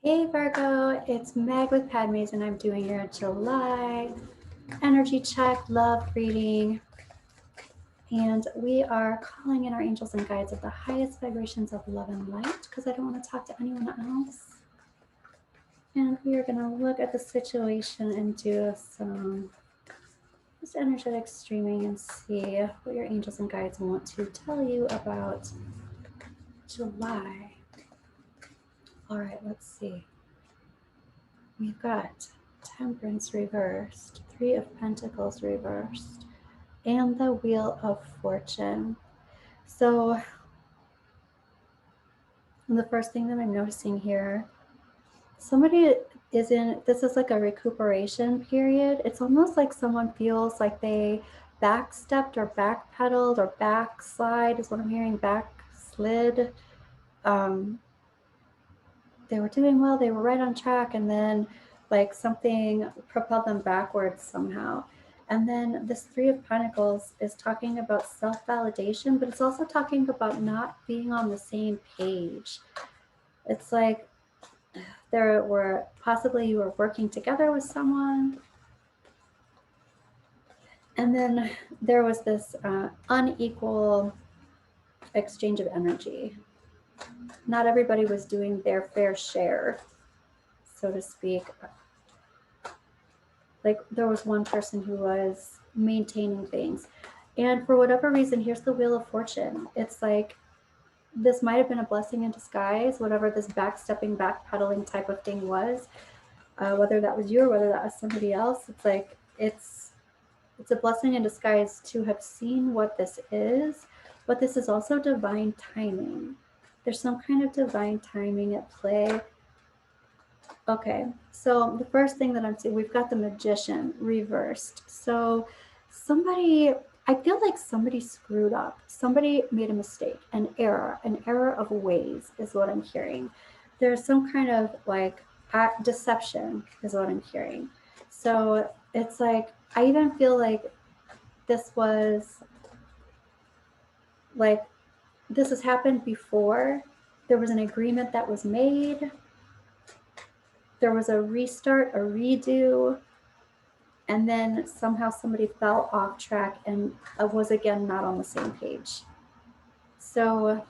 Hey Virgo, it's Meg with Padmes and I'm doing your July energy check, love reading. And we are calling in our angels and guides of the highest vibrations of love and light because I don't want to talk to anyone else. And we are going to look at the situation and do some just energetic streaming and see what your angels and guides want to tell you about July. All right, let's see. We've got Temperance reversed, Three of Pentacles reversed, and the Wheel of Fortune. So the first thing that I'm noticing here, somebody is in, this is like a recuperation period. It's almost like someone feels like they backstepped or backpedaled or backslide is what I'm hearing, backslid. They were doing well, they were right on track, and then like something propelled them backwards somehow. And then this Three of Pentacles is talking about self-validation, but it's also talking about not being on the same page. It's like there were possibly you were working together with someone, and then there was this unequal exchange of energy. Not everybody was doing their fair share, so to speak. Like there was one person who was maintaining things. And for whatever reason, here's the Wheel of Fortune. It's like this might have been a blessing in disguise, whatever this backstepping, backpedaling type of thing was, whether that was you or whether that was somebody else. It's like it's a blessing in disguise to have seen what this is, but this is also divine timing. There's some kind of divine timing at play. Okay, so the first thing that I'm seeing, we've got the Magician reversed. So somebody, I feel like somebody screwed up. Somebody made a mistake, an error of ways is what I'm hearing. There's some kind of like deception is what I'm hearing. So it's like, I even feel like this was like, this has happened before. There was an agreement that was made. There was a restart, a redo, and then somehow somebody fell off track and was again not on the same page. So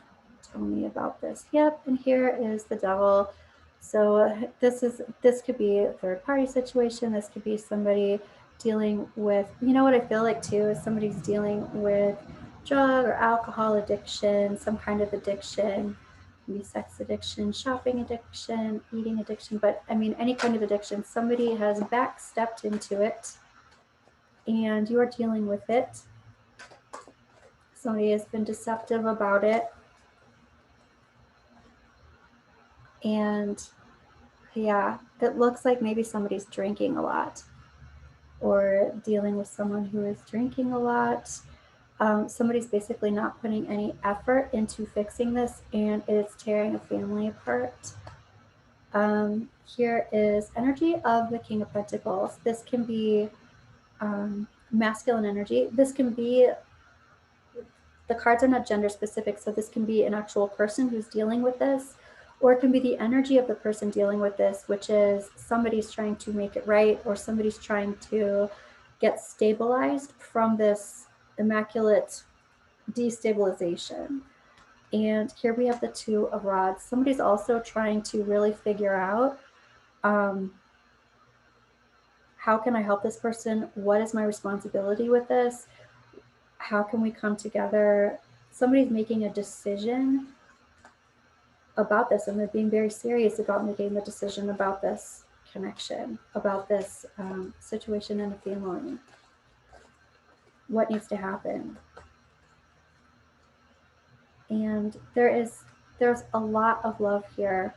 tell me about this. Yep, and here is the Devil. So this could be a third party situation. This could be somebody dealing with, you know what I feel like too is somebody's dealing with drug or alcohol addiction, some kind of addiction, maybe sex addiction, shopping addiction, eating addiction, but I mean any kind of addiction. Somebody has backstepped into it and you are dealing with it. Somebody has been deceptive about it. And yeah, it looks like maybe somebody's drinking a lot or dealing with someone who is drinking a lot. Somebody's basically not putting any effort into fixing this and it's tearing a family apart. Here is energy of the King of Pentacles. This can be masculine energy. This can be, the cards are not gender specific, so this can be an actual person who's dealing with this, or it can be the energy of the person dealing with this, which is somebody's trying to make it right, or somebody's trying to get stabilized from this immaculate destabilization. And here we have the Two of Rods. Somebody's also trying to really figure out how can I help this person? What is my responsibility with this? How can we come together? Somebody's making a decision about this and they're being very serious about making the decision about this connection, about this situation in the family. What needs to happen? And there's a lot of love here.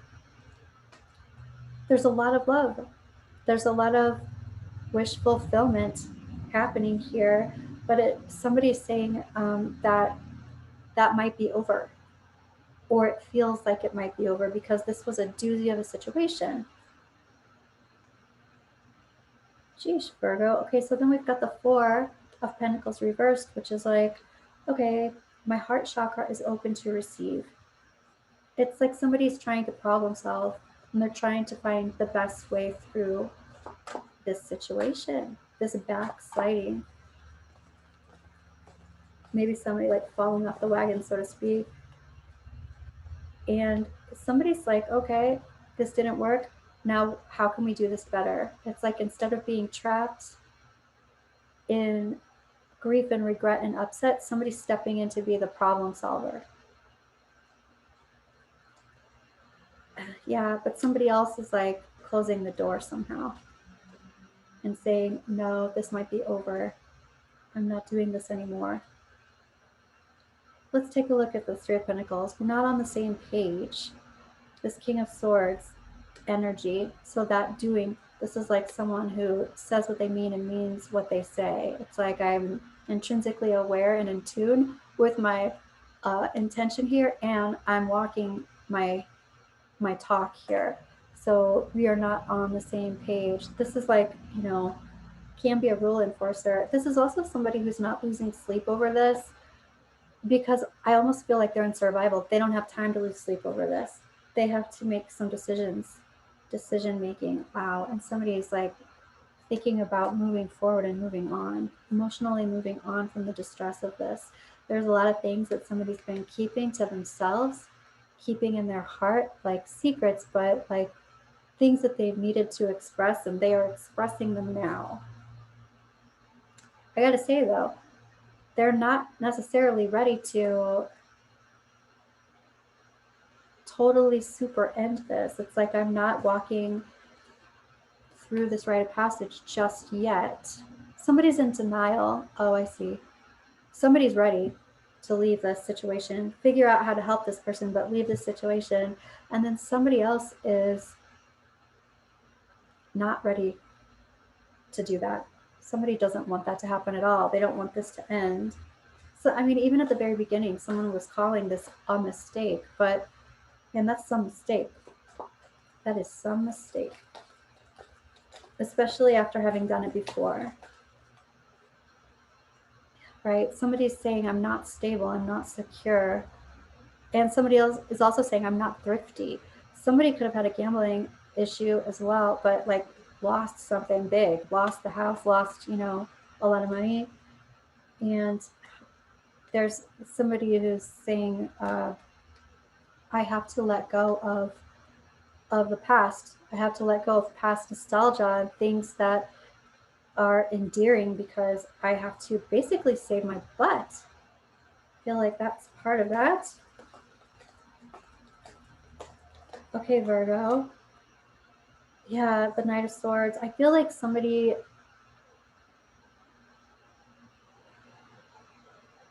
There's a lot of love. There's a lot of wish fulfillment happening here, but somebody's saying that might be over, or it feels like it might be over because this was a doozy of a situation. Sheesh, Virgo. Okay, so then we've got the Four of Pentacles reversed, which is like, okay, my heart chakra is open to receive. It's like somebody's trying to problem solve. And they're trying to find the best way through this situation, this backsliding. Maybe somebody like falling off the wagon, so to speak. And somebody's like, okay, this didn't work. Now, how can we do this better? It's like instead of being trapped in grief and regret and upset, somebody's stepping in to be the problem solver. Yeah, but somebody else is like closing the door somehow and saying, no, this might be over. I'm not doing this anymore. Let's take a look at the Three of Pentacles. We're not on the same page. This King of Swords energy. So that doing, this is like someone who says what they mean and means what they say. It's like I'm intrinsically aware and in tune with my intention here, and I'm walking my talk here. So we are not on the same page. This is like, you know, can be a rule enforcer. This is also somebody who's not losing sleep over this, because I almost feel like they're in survival. They don't have time to lose sleep over this. They have to make some decision making. Wow. And somebody's like thinking about moving forward and moving on, emotionally moving on from the distress of this. There's a lot of things that somebody's been keeping to themselves, keeping in their heart, like secrets, but like things that they've needed to express, and they are expressing them now. I gotta say though, they're not necessarily ready to totally super end this. It's like I'm not walking through this rite of passage just yet. Somebody's in denial. Oh, I see. Somebody's ready to leave this situation, figure out how to help this person, but leave this situation. And then somebody else is not ready to do that. Somebody doesn't want that to happen at all. They don't want this to end. So, I mean, even at the very beginning, someone was calling this a mistake, but, and that's some mistake. That is some mistake, especially after having done it before. Right? Somebody's saying, I'm not stable, I'm not secure. And somebody else is also saying, I'm not thrifty. Somebody could have had a gambling issue as well, but like lost something big, lost the house, lost, you know, a lot of money. And there's somebody who's saying, I have to let go of the past. I have to let go of past nostalgia and things that are endearing, because I have to basically save my butt. I feel like that's part of that. Okay, Virgo. Yeah, the Knight of Swords. I feel like somebody,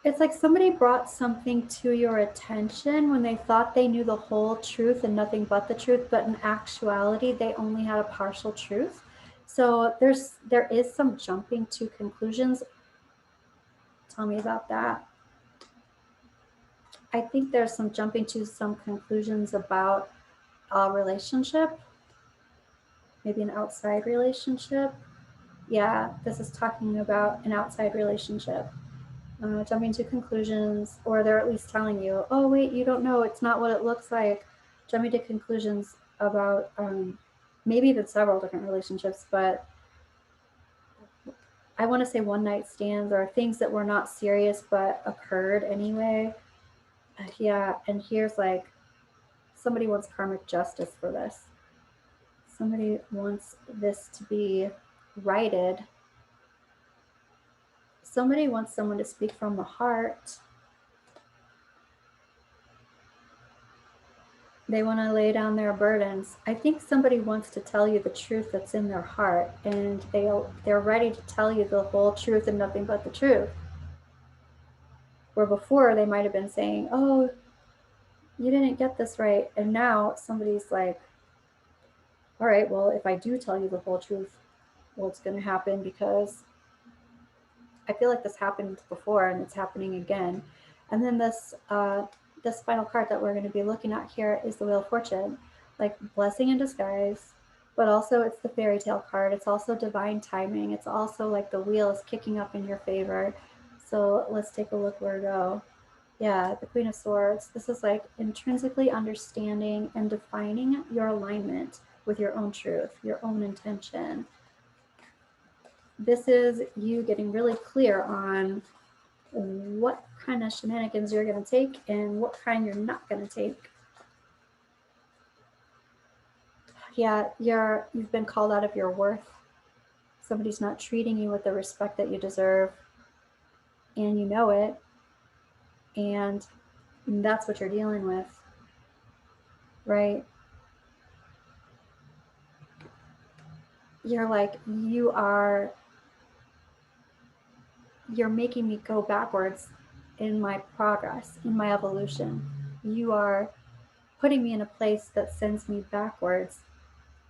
it's like somebody brought something to your attention when they thought they knew the whole truth and nothing but the truth, but in actuality, they only had a partial truth. So there is some jumping to conclusions. Tell me about that. I think there's some jumping to some conclusions about a relationship, maybe an outside relationship. Yeah, this is talking about an outside relationship. Jumping to conclusions, or they're at least telling you, oh, wait, you don't know, it's not what it looks like. Jumping to conclusions about maybe even several different relationships, but I want to say one night stands or things that were not serious but occurred anyway. Yeah, and here's like somebody wants karmic justice for this. Somebody wants this to be righted. Somebody wants someone to speak from the heart. They want to lay down their burdens. I think somebody wants to tell you the truth that's in their heart, and they're ready to tell you the whole truth and nothing but the truth. Where before they might have been saying, oh, you didn't get this right. And now somebody's like, all right, well, if I do tell you the whole truth, what's going to happen? Because I feel like this happened before and it's happening again. And then this final card that we're going to be looking at here is the Wheel of Fortune, like blessing in disguise, but also it's the fairy tale card. It's also divine timing. It's also like the wheel is kicking up in your favor. So let's take a look, Virgo. Yeah, the Queen of Swords. This is like intrinsically understanding and defining your alignment with your own truth, your own intention. This is you getting really clear on what kind of shenanigans you're going to take and what kind you're not going to take. Yeah, you've been called out of your worth. Somebody's not treating you with the respect that you deserve, and you know it, and that's what you're dealing with, right? You're like, you're making me go backwards in my progress, in my evolution. You are putting me in a place that sends me backwards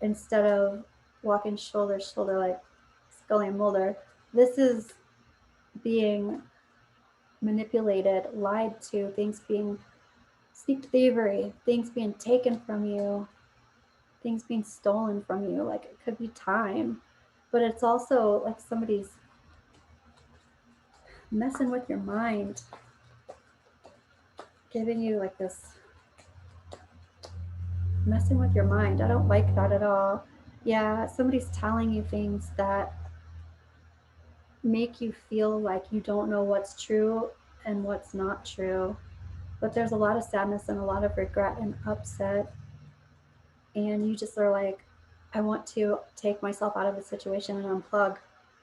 instead of walking shoulder to shoulder like Scully and Mulder. This is being manipulated, lied to, things being sneak thievery, things being taken from you, things being stolen from you. Like it could be time, but it's also like somebody's messing with your mind, giving you like this messing with your mind. I don't like that at all. Yeah, somebody's telling you things that make you feel like you don't know what's true and what's not true. But there's a lot of sadness and a lot of regret and upset. And you just are like, I want to take myself out of the situation and unplug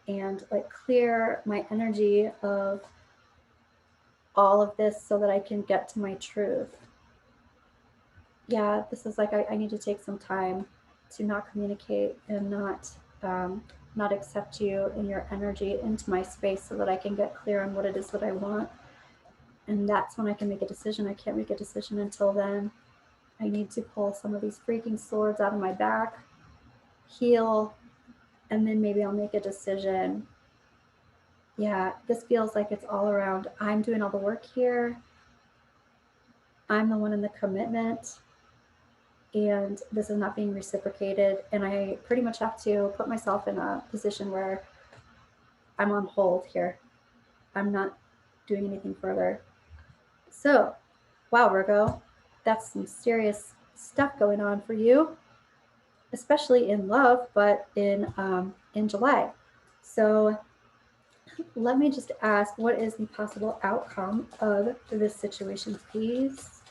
and like clear my energy of all of this so that I can get to my truth. Yeah, this is like I need to take some time to not communicate and not accept you and your energy into my space so that I can get clear on what it is that I want. And that's when I can make a decision. I can't make a decision until then. I need to pull some of these freaking swords out of my back, heal, and then maybe I'll make a decision. Yeah, this feels like it's all around. I'm doing all the work here. I'm the one in the commitment, and this is not being reciprocated. And I pretty much have to put myself in a position where I'm on hold here. I'm not doing anything further. So, wow, Virgo, that's some serious stuff going on for you, especially in love, but in July. So, let me just ask, what is the possible outcome of this situation, please?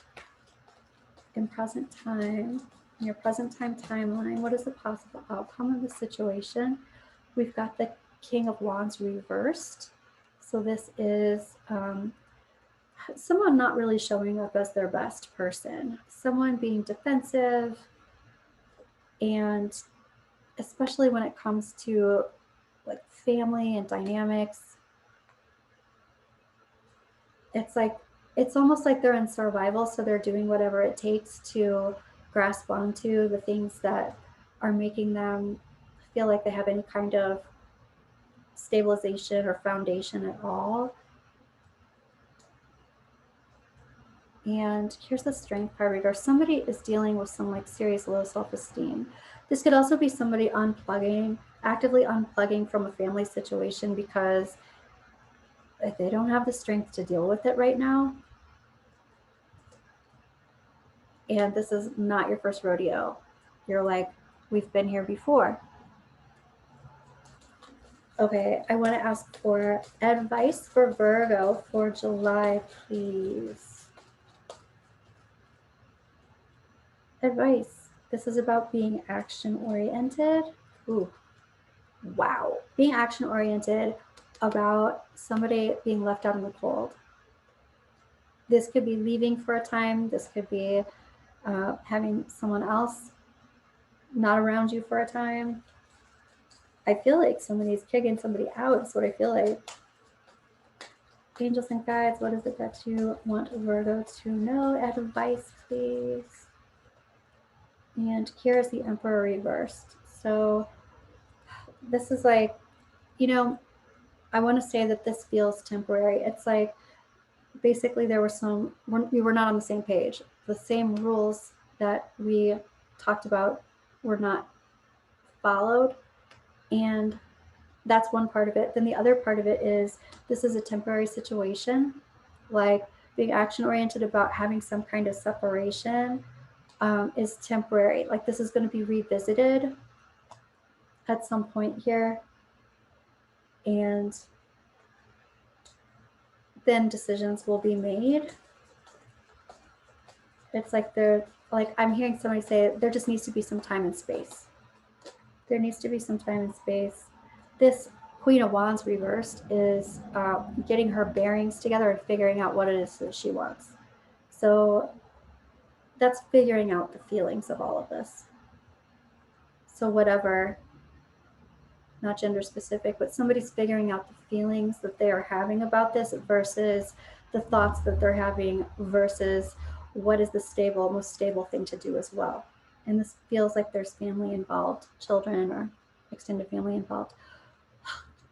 In present time, in your present time timeline, what is the possible outcome of the situation? We've got the King of Wands reversed. So this is someone not really showing up as their best person, someone being defensive, and especially when it comes to like family and dynamics, it's like it's almost like they're in survival, so they're doing whatever it takes to grasp onto the things that are making them feel like they have any kind of stabilization or foundation at all. And here's the strength card reader. Somebody is dealing with some like serious low self-esteem. This could also be somebody unplugging, actively unplugging from a family situation because if they don't have the strength to deal with it right now, and this is not your first rodeo, you're like, we've been here before. Okay, I want to ask for advice for Virgo for July, please. Advice. This is about being action oriented. Ooh, wow. Being action oriented about somebody being left out in the cold. This could be leaving for a time. This could be having someone else not around you for a time. I feel like somebody's kicking somebody out. Is what I feel like. Angels and guides, what is it that you want Virgo to know? Advice, please. And here's the Emperor reversed. So this is like, you know, I want to say that this feels temporary. It's like basically there were we were not on the same page. The same rules that we talked about were not followed. And that's one part of it. Then the other part of it is this is a temporary situation. Like being action oriented about having some kind of separation is temporary. Like this is going to be revisited at some point here, and then decisions will be made. It's like I'm hearing somebody say there just needs to be some time and space. There needs to be some time and space. This Queen of Wands reversed is getting her bearings together and figuring out what it is that she wants. So that's figuring out the feelings of all of this. So whatever, not gender specific, but somebody's figuring out the feelings that they are having about this versus the thoughts that they're having versus what is the most stable thing to do as well. And this feels like there's family involved, children or extended family involved.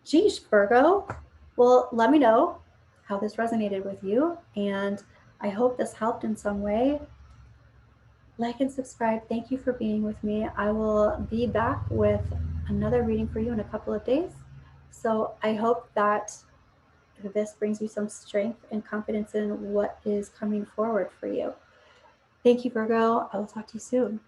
Geez, Virgo. Well, let me know how this resonated with you, and I hope this helped in some way. Like and subscribe. Thank you for being with me. I will be back with another reading for you in a couple of days. So I hope that this brings you some strength and confidence in what is coming forward for you. Thank you, Virgo. I will talk to you soon.